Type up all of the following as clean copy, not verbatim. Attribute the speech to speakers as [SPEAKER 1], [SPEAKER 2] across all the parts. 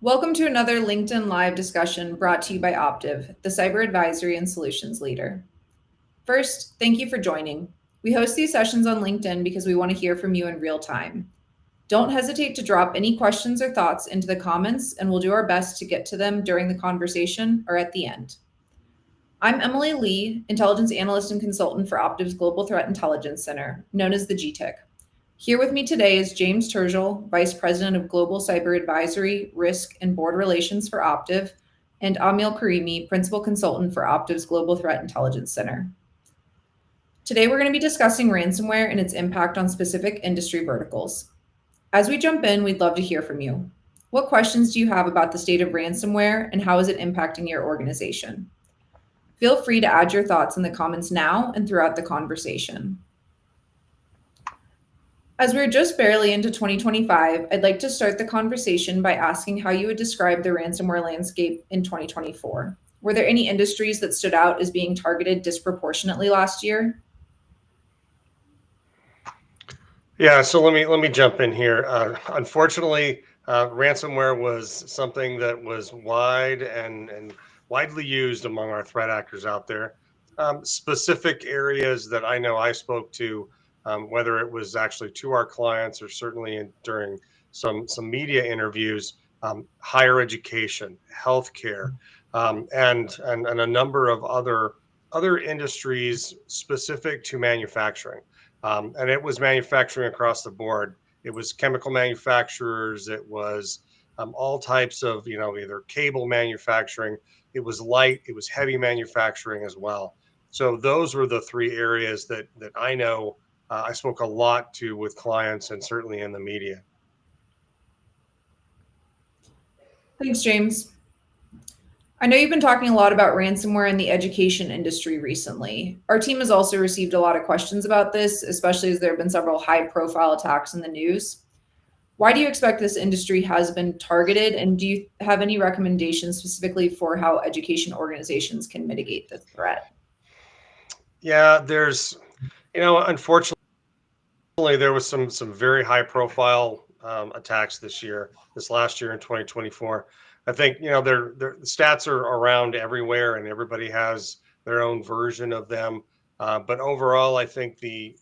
[SPEAKER 1] Welcome to another LinkedIn Live discussion brought to you by Optiv, the cyber advisory and solutions leader. First, thank you for joining. We host these sessions on LinkedIn because we want to hear from you in real time. Don't hesitate to drop any questions or thoughts into the comments, and we'll do our best to get to them during the conversation or at the end. I'm Emily Lee, Intelligence Analyst and Consultant for Optiv's Global Threat Intelligence Center, known as the GTIC. Here with me today is James Turgel, Vice President of Global Cyber Advisory, Risk, and Board Relations for Optiv, and Amil Karimi, Principal Consultant for Optiv's Global Threat Intelligence Center. Today, we're going to be discussing ransomware and its impact on specific industry verticals. As we jump in, we'd love to hear from you. What questions do you have about the state of ransomware and how is it impacting your organization? Feel free to add your thoughts in the comments now and throughout the conversation. As we're just barely into 2025, I'd like to start the conversation by asking how you would describe the ransomware landscape in 2024. Were there any industries that stood out as being targeted disproportionately last year?
[SPEAKER 2] Yeah, so let me jump in here. Unfortunately, ransomware was something that was wide and widely used among our threat actors out there. Specific areas that I know I spoke to, whether it was actually to our clients or certainly during some media interviews, higher education, healthcare, and a number of other industries specific to manufacturing. And it was manufacturing across the board. It was chemical manufacturers. It was all types of, either cable manufacturing. It was light. It was heavy manufacturing as well. So those were the three areas that I know I spoke a lot to with clients and certainly in the media.
[SPEAKER 1] Thanks, James. I know you've been talking a lot about ransomware in the education industry recently. Our team has also received a lot of questions about this, especially as there have been several high-profile attacks in the news. Why do you expect this industry has been targeted, and do you have any recommendations specifically for how education organizations can mitigate this threat?
[SPEAKER 2] Yeah, there's, unfortunately, there was some very high-profile attacks this last year in 2024. I think, the stats are around everywhere and everybody has their own version of them. But overall, I think the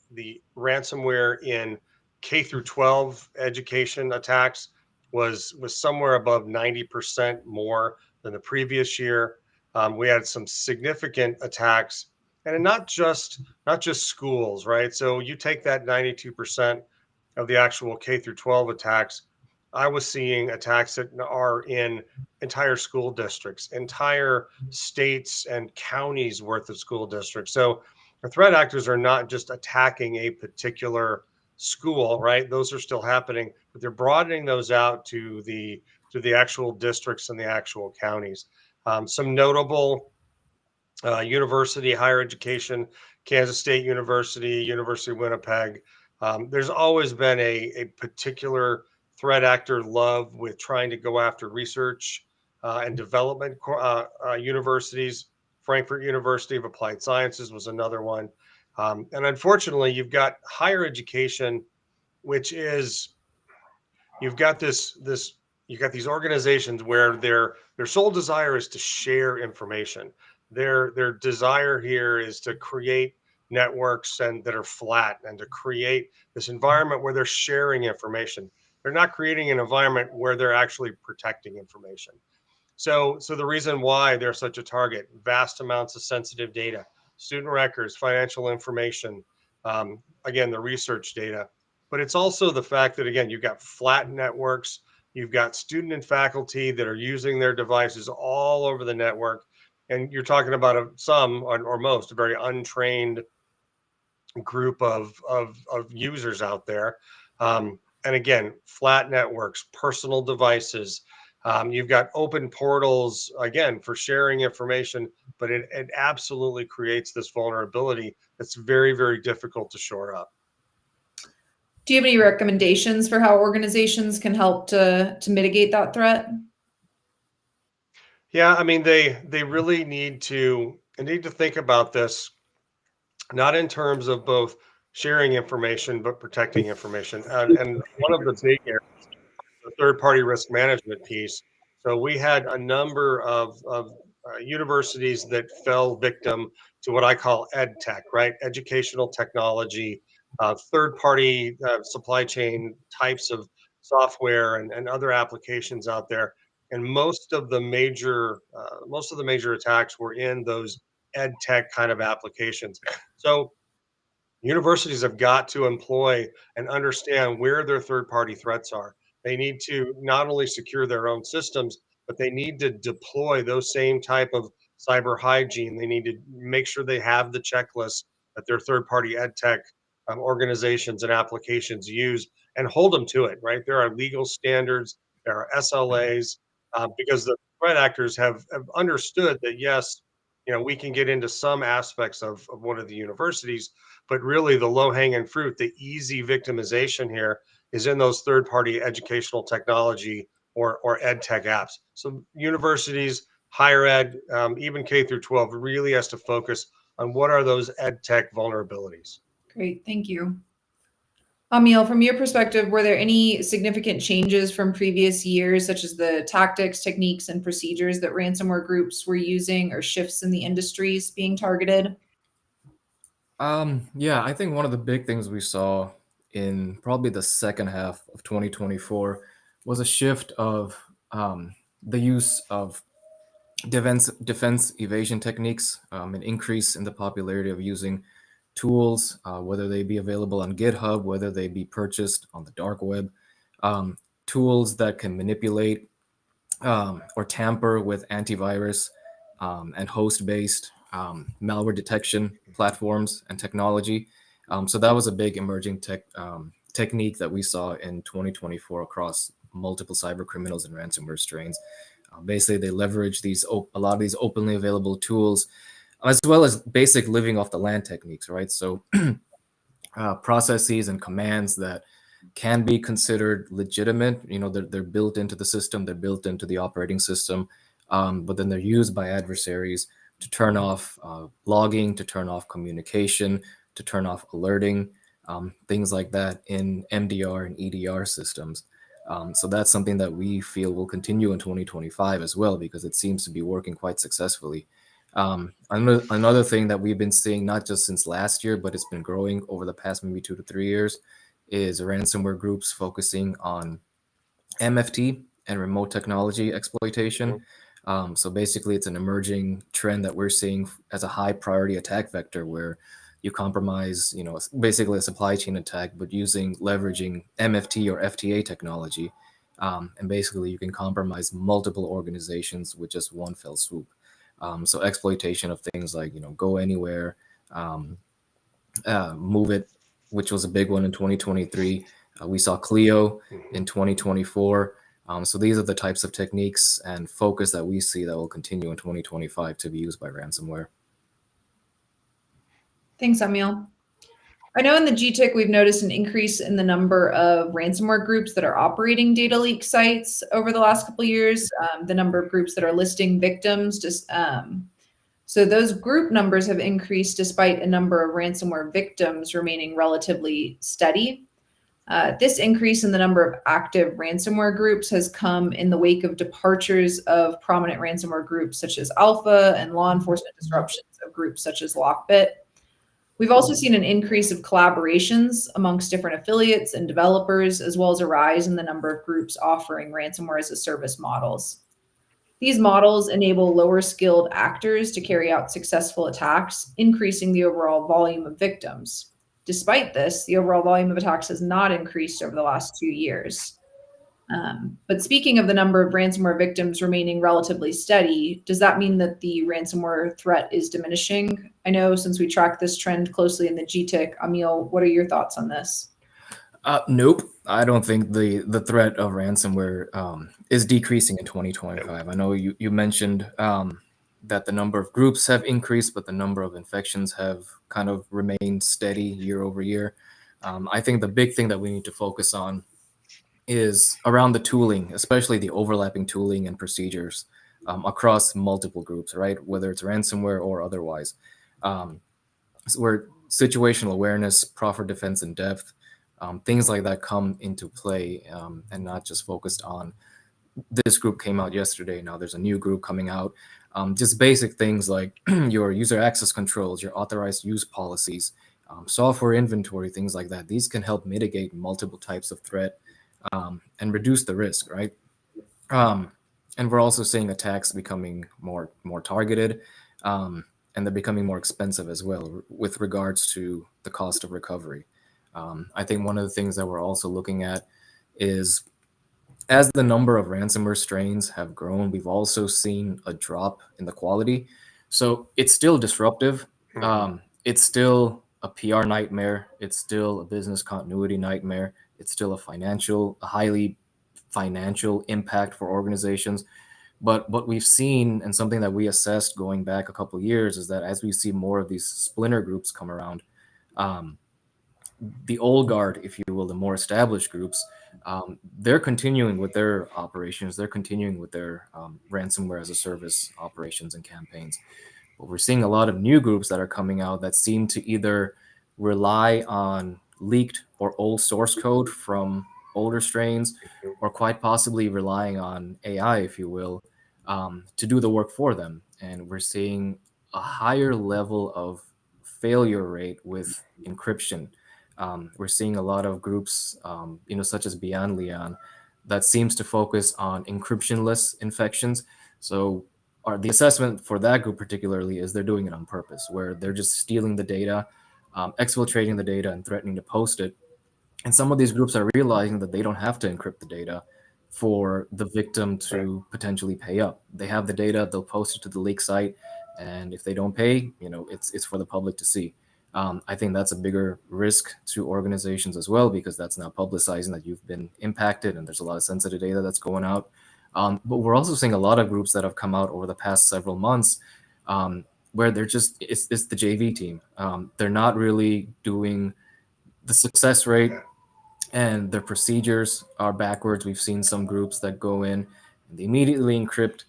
[SPEAKER 2] ransomware in K through 12 education attacks was somewhere above 90% more than the previous year. We had some significant attacks, and not just schools, right? So you take that 92% of the actual K through 12 attacks. I was seeing attacks that are in entire school districts, entire states and counties worth of school districts. So the threat actors are not just attacking a particular school, right? Those are still happening, but they're broadening those out to the actual districts and the actual counties. Some notable university, higher education, Kansas State University, University of Winnipeg. There's always been a particular threat actor love with trying to go after research and development universities. Frankfurt University of Applied Sciences was another one. And unfortunately, you've got higher education, which is, you've got these organizations where their sole desire is to share information. Their desire here is to create networks that are flat and to create this environment where they're sharing information. They're not creating an environment where they're actually protecting information. So the reason why they're such a target: vast amounts of sensitive data, student records, financial information, again, the research data. But it's also the fact that, again, you've got flat networks, you've got student and faculty that are using their devices all over the network. And you're talking about some or most a very untrained group of users out there. And again, flat networks, personal devices. You've got open portals, again, for sharing information, but it absolutely creates this vulnerability that's very, very difficult to shore up.
[SPEAKER 1] Do you have any recommendations for how organizations can help to mitigate that threat?
[SPEAKER 2] Yeah, I mean, they really need to think about this, not in terms of both sharing information, but protecting information. And one of the big areas, the third-party risk management piece, So we had a number of universities that fell victim to what I call ed tech, right? Educational technology, third party supply chain types of software and other applications out there. And most of the major attacks were in those ed tech kind of applications. So universities have got to employ and understand where their third party threats are. They need to not only secure their own systems, but they need to deploy those same type of cyber hygiene. They need to make sure they have the checklist that their third party ed tech organizations and applications use and hold them to it, right? There are legal standards, there are SLAs, because the threat actors have understood that, yes, we can get into some aspects of one of the universities, but really the low hanging fruit, the easy victimization here is in those third party educational technology or ed tech apps. So universities, higher ed, even K through 12 really has to focus on what are those ed tech vulnerabilities.
[SPEAKER 1] Great, thank you. Emil, from your perspective, were there any significant changes from previous years, such as the tactics, techniques, and procedures that ransomware groups were using, or shifts in the industries being targeted?
[SPEAKER 3] Yeah, I think one of the big things we saw in probably the second half of 2024 was a shift of the use of defense evasion techniques, an increase in the popularity of using tools, whether they be available on GitHub, whether they be purchased on the dark web, um, tools that can manipulate or tamper with antivirus and host-based malware detection platforms and technology. So that was a big emerging technique that we saw in 2024 across multiple cyber criminals and ransomware strains. Basically, they leverage a lot of these openly available tools, as well as basic living off the land techniques, right? So processes and commands that can be considered legitimate. They're built into the system, they're built into the operating system, but then they're used by adversaries to turn off logging, to turn off communication, to turn off alerting, things like that in MDR and EDR systems. So that's something that we feel will continue in 2025 as well, because it seems to be working quite successfully. Another thing that we've been seeing, not just since last year, but it's been growing over the past maybe 2 to 3 years, is ransomware groups focusing on MFT and remote technology exploitation. So basically, it's an emerging trend that we're seeing as a high priority attack vector, where you compromise, basically a supply chain attack, but leveraging MFT or FTA technology. And basically, you can compromise multiple organizations with just one fell swoop. So exploitation of things like, go anywhere, move it, which was a big one in 2023. We saw Clio in 2024. So these are the types of techniques and focus that we see that will continue in 2025 to be used by ransomware.
[SPEAKER 1] Thanks, Emil. I know in the GTIC, we've noticed an increase in the number of ransomware groups that are operating data leak sites over the last couple of years, the number of groups that are listing victims. So those group numbers have increased despite a number of ransomware victims remaining relatively steady. This increase in the number of active ransomware groups has come in the wake of departures of prominent ransomware groups such as Alpha and law enforcement disruptions of groups such as Lockbit. We've also seen an increase of collaborations amongst different affiliates and developers, as well as a rise in the number of groups offering ransomware as a service models. These models enable lower skilled actors to carry out successful attacks, increasing the overall volume of victims. Despite this, the overall volume of attacks has not increased over the last 2 years. But speaking of the number of ransomware victims remaining relatively steady, does that mean that the ransomware threat is diminishing? I know since we track this trend closely in the GTIC, Emil, what are your thoughts on this?
[SPEAKER 3] Nope. I don't think the threat of ransomware is decreasing in 2025. I know you mentioned that the number of groups have increased, but the number of infections have kind of remained steady year over year. I think the big thing that we need to focus on is around the tooling, especially the overlapping tooling and procedures across multiple groups, right? Whether it's ransomware or otherwise. Where situational awareness, proper defense in depth, things like that come into play, and not just focused on this group came out yesterday. Now there's a new group coming out. Just basic things like your user access controls, your authorized use policies, software inventory, things like that. These can help mitigate multiple types of threat and reduce the risk, right? And we're also seeing attacks becoming more targeted, and they're becoming more expensive as well with regards to the cost of recovery. I think one of the things that we're also looking at is as the number of ransomware strains have grown, we've also seen a drop in the quality. So it's still disruptive. It's still a PR nightmare. It's still a business continuity nightmare. It's still a highly financial impact for organizations. But what we've seen, and something that we assessed going back a couple of years, is that as we see more of these splinter groups come around, um, the old guard, if you will, the more established groups, they're continuing with their operations. They're continuing with their ransomware as a service operations and campaigns. But we're seeing a lot of new groups that are coming out that seem to either rely on leaked or old source code from older strains, or quite possibly relying on AI, if you will, to do the work for them. And we're seeing a higher level of failure rate with encryption. We're seeing a lot of groups, such as Beyond Leon, that seems to focus on encryptionless infections. So the assessment for that group particularly is they're doing it on purpose, where they're just stealing the data, exfiltrating the data, and threatening to post it. And some of these groups are realizing that they don't have to encrypt the data for the victim to potentially pay up. They have the data, they'll post it to the leak site, and if they don't pay, it's for the public to see. I think that's a bigger risk to organizations as well, because that's now publicizing that you've been impacted and there's a lot of sensitive data that's going out. But we're also seeing a lot of groups that have come out over the past several months, where it's the JV team. They're not really doing the success rate, and their procedures are backwards. We've seen some groups that go in and they immediately encrypt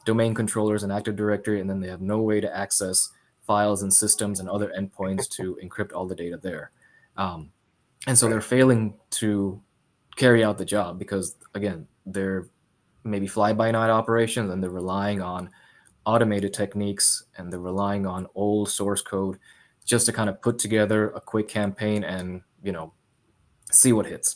[SPEAKER 3] domain controllers and Active Directory, and then they have no way to access files and systems and other endpoints to encrypt all the data there. And so they're failing to carry out the job because, again, they're maybe fly-by-night operations, and they're relying on automated techniques, and they're relying on old source code just to kind of put together a quick campaign and, see what hits.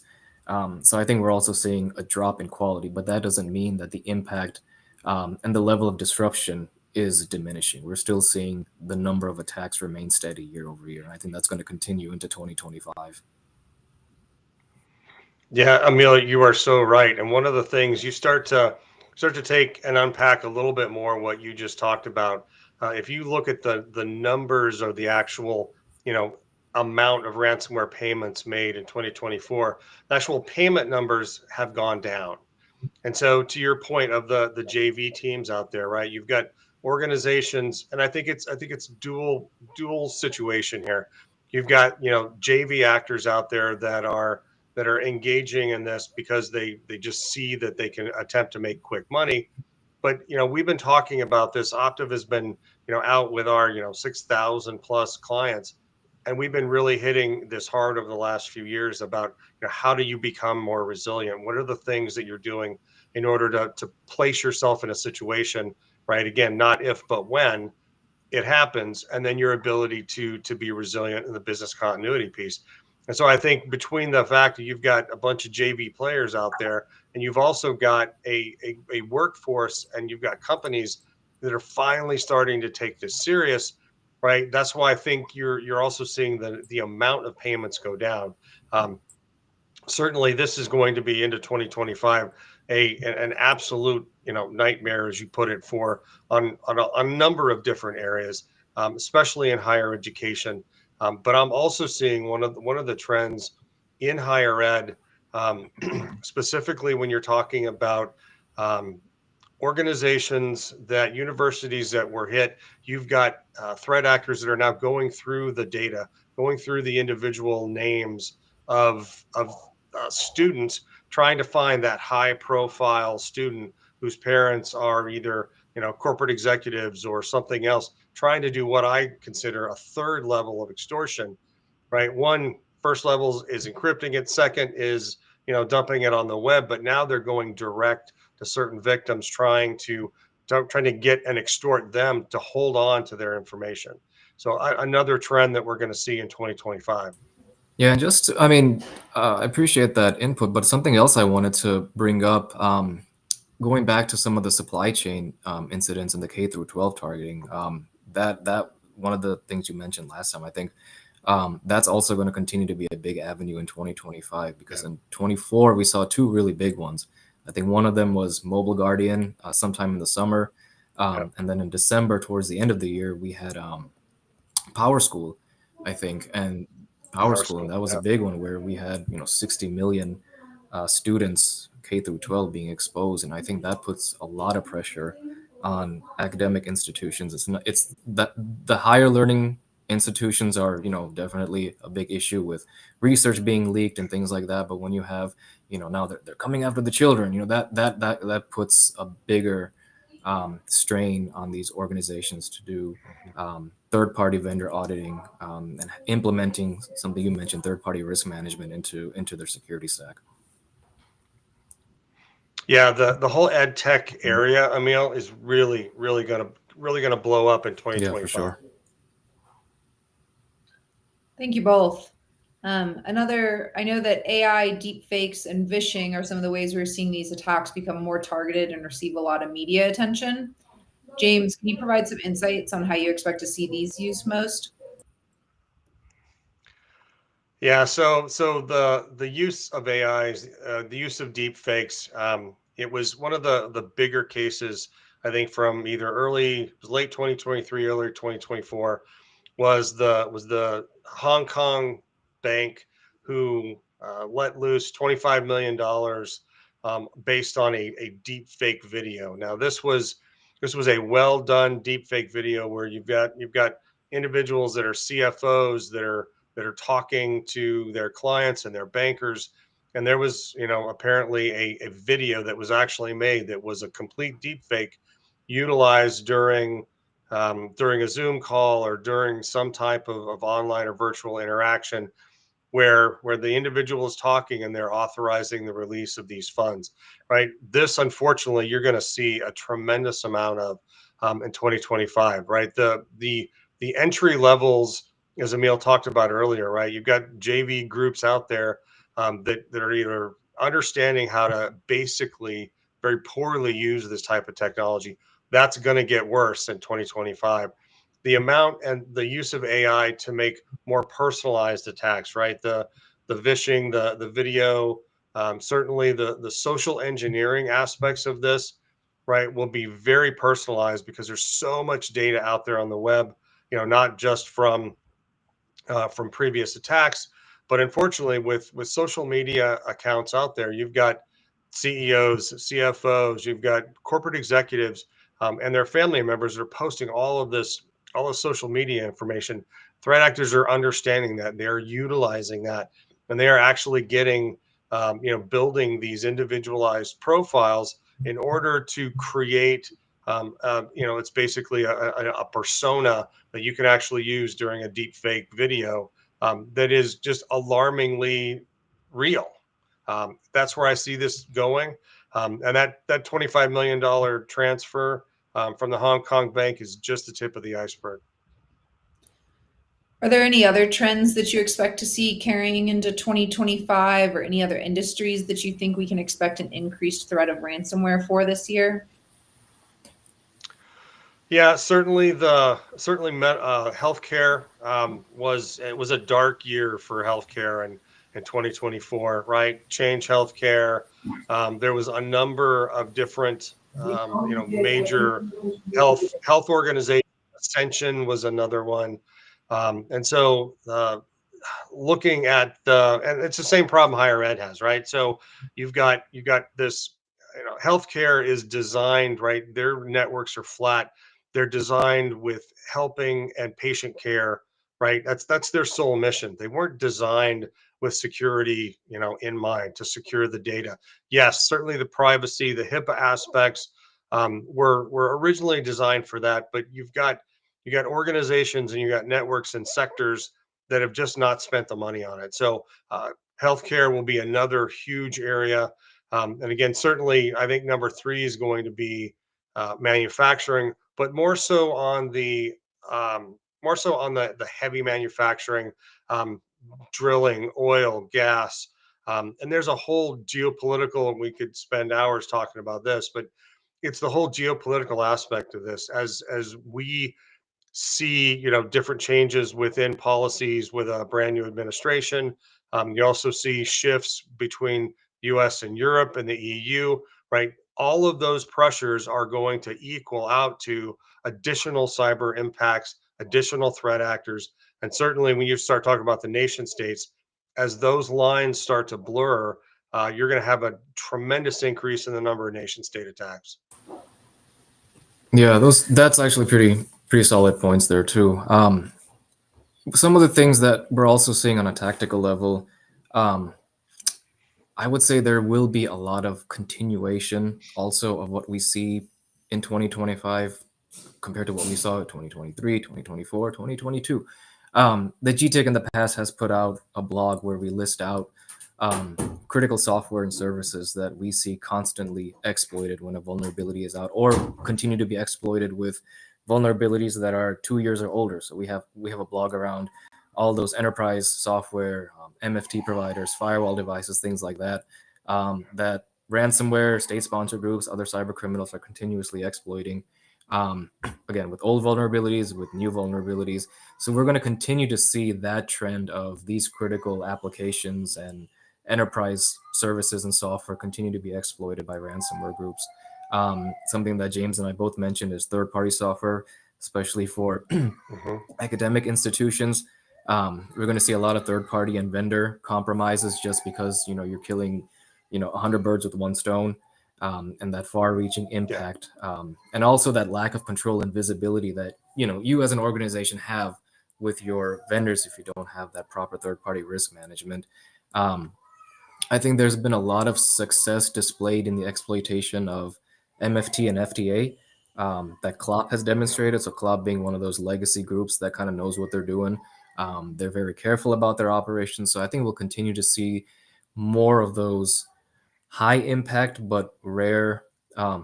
[SPEAKER 3] So I think we're also seeing a drop in quality, but that doesn't mean that the impact and the level of disruption is diminishing. We're still seeing the number of attacks remain steady year over year. And I think that's going to continue into 2025.
[SPEAKER 2] Yeah, Amelia, you are so right. And one of the things you start to take and unpack a little bit more what you just talked about. If you look at the numbers or the actual, amount of ransomware payments made in 2024, the actual payment numbers have gone down. And so, to your point of the JV teams out there, right? You've got organizations, and I think it's dual situation here. You've got JV actors out there that are engaging in this because they just see that they can attempt to make quick money. But we've been talking about this. Optiv has been out with our 6,000 plus clients, and we've been really hitting this hard over the last few years about how do you become more resilient? What are the things that you're doing in order to place yourself in a situation, right? Again, not if but when it happens, and then your ability to be resilient in the business continuity piece. And so I think between the fact that you've got a bunch of JV players out there, and you've also got a workforce, and you've got companies that are finally starting to take this serious, right? That's why I think you're also seeing the amount of payments go down. Certainly this is going to be into 2025 an absolute nightmare, as you put it, for on a number of different areas, especially in higher education. But I'm also seeing one of the trends in higher ed, specifically when you're talking about organizations, that universities that were hit. You've got threat actors that are now going through the data, going through the individual names of students, trying to find that high profile student whose parents are either corporate executives or something else, trying to do what I consider a third level of extortion, right? First level is encrypting it. Second is dumping it on the web, but now they're going direct to certain victims, trying to get and extort them to hold on to their information. So another trend that we're going to see in 2025.
[SPEAKER 3] Yeah, and just, I mean, I appreciate that input, but something else I wanted to bring up, going back to some of the supply chain incidents and the K through 12 targeting, that one of the things you mentioned last time, I think that's also going to continue to be a big avenue in 2025, because
[SPEAKER 2] Yeah.
[SPEAKER 3] in 24 we saw two really big ones. I think one of them was Mobile Guardian sometime in the summer,
[SPEAKER 2] Yeah.
[SPEAKER 3] and then in December towards the end of the year we had Power School, I think, and Power
[SPEAKER 2] Power
[SPEAKER 3] School, and
[SPEAKER 2] school.
[SPEAKER 3] that was a
[SPEAKER 2] Yeah.
[SPEAKER 3] big one where we had 60 million students K through 12 being exposed, and I think that puts a lot of pressure on academic institutions. It's not, it's that the higher learning institutions are definitely a big issue with research being leaked and things like that. But when you have now they're coming after the children, that puts a bigger strain on these organizations to do third-party vendor auditing, and implementing something you mentioned, third-party risk management into their security stack.
[SPEAKER 2] Yeah, the whole ed tech area, Emil, is really gonna blow up in
[SPEAKER 3] Yeah, for
[SPEAKER 2] 2025.
[SPEAKER 3] sure.
[SPEAKER 1] Thank you both. I know that AI, deepfakes, and vishing are some of the ways we're seeing these attacks become more targeted and receive a lot of media attention. James, can you provide some insights on how you expect to see these used most?
[SPEAKER 2] Yeah, so the use of AIs, the use of deep fakes, it was one of the bigger cases, I think, from either late 2023, early 2024, was the Hong Kong bank who let loose $25 million based on a deep fake video. Now this was a well done deep fake video where you've got individuals that are CFOs that are talking to their clients and their bankers. And there was, apparently a video that was actually made that was a complete deep fake utilized during a Zoom call or during some type of online or virtual interaction where the individual is talking and they're authorizing the release of these funds, right? This, unfortunately, you're going to see a tremendous amount of in 2025, right? The entry levels, as Emil talked about earlier, right? You've got JV groups out there that are either understanding how to basically very poorly use this type of technology. That's going to get worse in 2025. The amount and the use of AI to make more personalized attacks, right? The vishing, the video, certainly the social engineering aspects of this, right, will be very personalized because there's so much data out there on the web, not just from previous attacks, but unfortunately, with social media accounts out there, you've got CEOs, CFOs, you've got corporate executives, and their family members are posting all this social media information. Threat actors are understanding that, they're utilizing that, and they are actually building these individualized profiles in order to create. It's basically a persona that you can actually use during a deep fake video that is just alarmingly real. That's where I see this going. And that $25 million transfer from the Hong Kong bank is just the tip of the iceberg.
[SPEAKER 1] Are there any other trends that you expect to see carrying into 2025, or any other industries that you think we can expect an increased threat of ransomware for this year?
[SPEAKER 2] Yeah, healthcare was a dark year for healthcare in 2024, right? Change Healthcare. There was a number of different major health organizations. Ascension was another one, and so looking at and it's the same problem higher ed has, right? So you've got this, healthcare is designed, right? Their networks are flat. They're designed with helping and patient care, right? That's their sole mission. They weren't designed with security, in mind to secure the data. Yes, certainly the privacy, the HIPAA aspects were originally designed for that, but you got organizations and you got networks and sectors that have just not spent the money on it. So Healthcare will be another huge area. And again, certainly, I think number three is going to be manufacturing, but more so on the heavy manufacturing, um, drilling, oil, gas, and there's a whole geopolitical, and we could spend hours talking about this, but it's the whole geopolitical aspect of this as we see, different changes within policies with a brand new administration. You also see shifts between US and Europe and the EU, right? All of those pressures are going to equal out to additional cyber impacts, additional threat actors. And certainly when you start talking about the nation states, as those lines start to blur, you're going to have a tremendous increase in the number of nation state attacks.
[SPEAKER 3] Yeah, that's actually pretty solid points there too. Some of the things that we're also seeing on a tactical level, I would say there will be a lot of continuation also of what we see in 2025 compared to what we saw in 2023, 2024, 2022. The GTEC in the past has put out a blog where we list out critical software and services that we see constantly exploited when a vulnerability is out, or continue to be exploited with vulnerabilities that are 2 years or older. So we have a blog around all those enterprise software, MFT providers, firewall devices, things like that, that ransomware, state-sponsored groups, other cyber criminals are continuously exploiting. Again, with old vulnerabilities, with new vulnerabilities. So we're going to continue to see that trend of these critical applications and enterprise services and software continue to be exploited by ransomware groups. Something that James and I both mentioned is third-party software, especially for academic institutions. We're going to see a lot of third-party and vendor compromises just because you're killing 100 birds with one stone. And that far-reaching impact, and also that lack of control and visibility that you as an organization have with your vendors if you don't have that proper third-party risk management. I think there's been a lot of success displayed in the exploitation of MFT and FTA that CLOP has demonstrated. So CLOP being one of those legacy groups that kind of knows what they're doing. They're very careful about their operations. So I think we'll continue to see more of those high impact but rare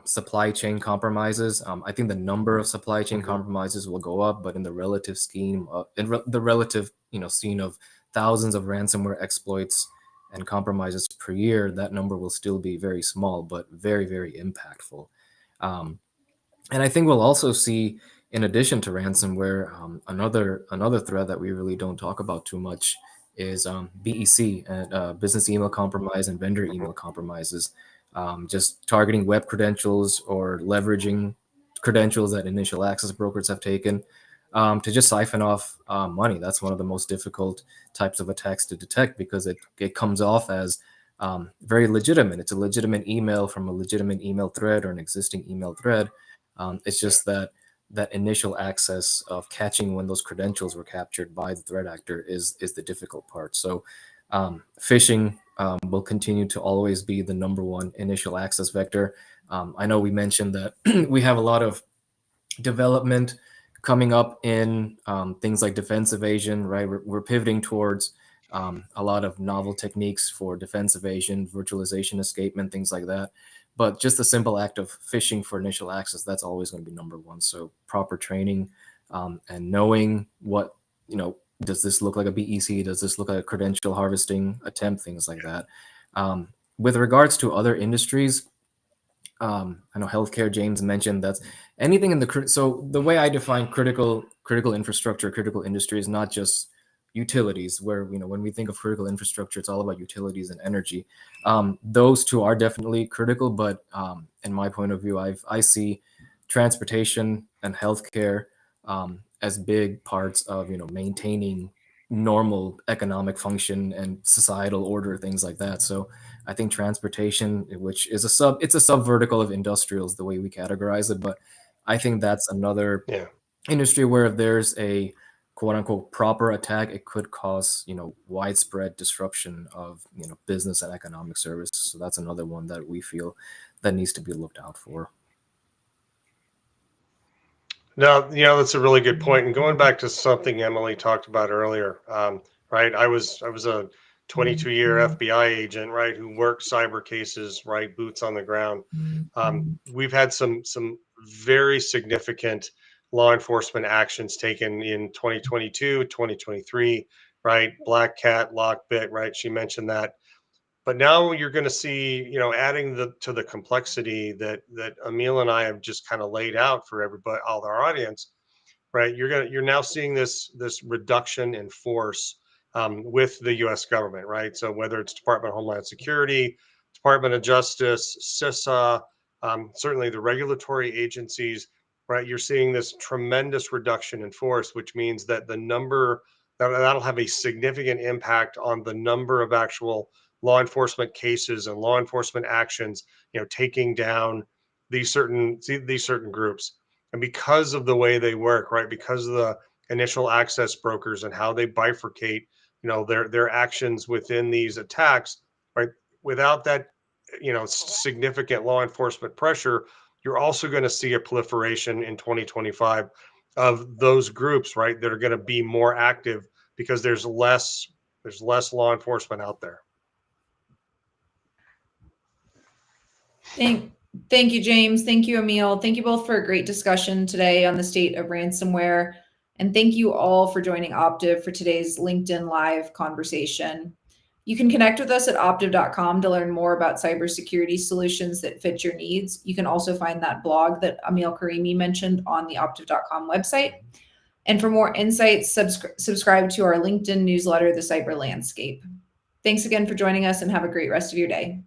[SPEAKER 3] supply chain compromises. I think the number of supply chain compromises will go up, but in the relative scheme, the relative scene of thousands of ransomware exploits and compromises per year, that number will still be very small, but very, very impactful. And I think we'll also see, in addition to ransomware, another threat that we really don't talk about too much is BEC, business email compromise and vendor email compromises, just targeting web credentials or leveraging credentials that initial access brokers have taken to just siphon off money. That's one of the most difficult types of attacks to detect because it comes off as very legitimate. It's a legitimate email from a legitimate email thread or an existing email thread. It's just that initial access of catching when those credentials were captured by the threat actor is the difficult part. So phishing will continue to always be the number one initial access vector. I know we mentioned that we have a lot of development coming up in things like defense evasion, right? We're pivoting towards a lot of novel techniques for defense evasion, virtualization escapement, things like that. But just the simple act of phishing for initial access, that's always going to be number one. So proper training and knowing what, does this look like a BEC? Does this look like a credential harvesting attempt? Things like that. With regards to other industries, I know healthcare, James mentioned that's anything in the, so the way I define critical infrastructure, critical industry is not just utilities where, when we think of critical infrastructure, it's all about utilities and energy. Those two are definitely critical, but in my point of view, I see transportation and healthcare as big parts of, maintaining normal economic function and societal order, things like that. So I think transportation, which is it's a sub vertical of industrials, the way we categorize it. But I think that's another industry where if there's a quote unquote proper attack, it could cause, widespread disruption of, business and economic services. So that's another one that we feel that needs to be looked out for.
[SPEAKER 2] No, that's a really good point. And going back to something Emily talked about earlier, right? I was a 22-year FBI agent, right, who worked cyber cases, right, boots on the ground. We've had some very significant law enforcement actions taken in 2022, 2023, right? Black Cat, Lockbit, right? She mentioned that. But now you're going to see, you know, adding to the complexity that Emil and I have just kind of laid out for everybody, all our audience, right? You're now seeing this reduction in force with the U.S. government, right? So whether it's Department of Homeland Security, Department of Justice, CISA, certainly the regulatory agencies, right? You're seeing this tremendous reduction in force, which means that the number that'll have a significant impact on the number of actual law enforcement cases and law enforcement actions, you know, taking down these certain groups. And because of the way they work, right? Because of the initial access brokers and how they bifurcate, you know, their actions within these attacks, right? Without that, you know, significant law enforcement pressure, you're also going to see a proliferation in 2025 of those groups, right? That are going to be more active because there's less law enforcement out there.
[SPEAKER 1] Thank you, James. Thank you, Emil. Thank you both for a great discussion today on the state of ransomware. And thank you all for joining Optiv for today's LinkedIn Live conversation. You can connect with us at optiv.com to learn more about cybersecurity solutions that fit your needs. You can also find that blog that Emil Karimi mentioned on the optiv.com website. And for more insights, subscribe to our LinkedIn newsletter, The Cyber Landscape. Thanks again for joining us and have a great rest of your day.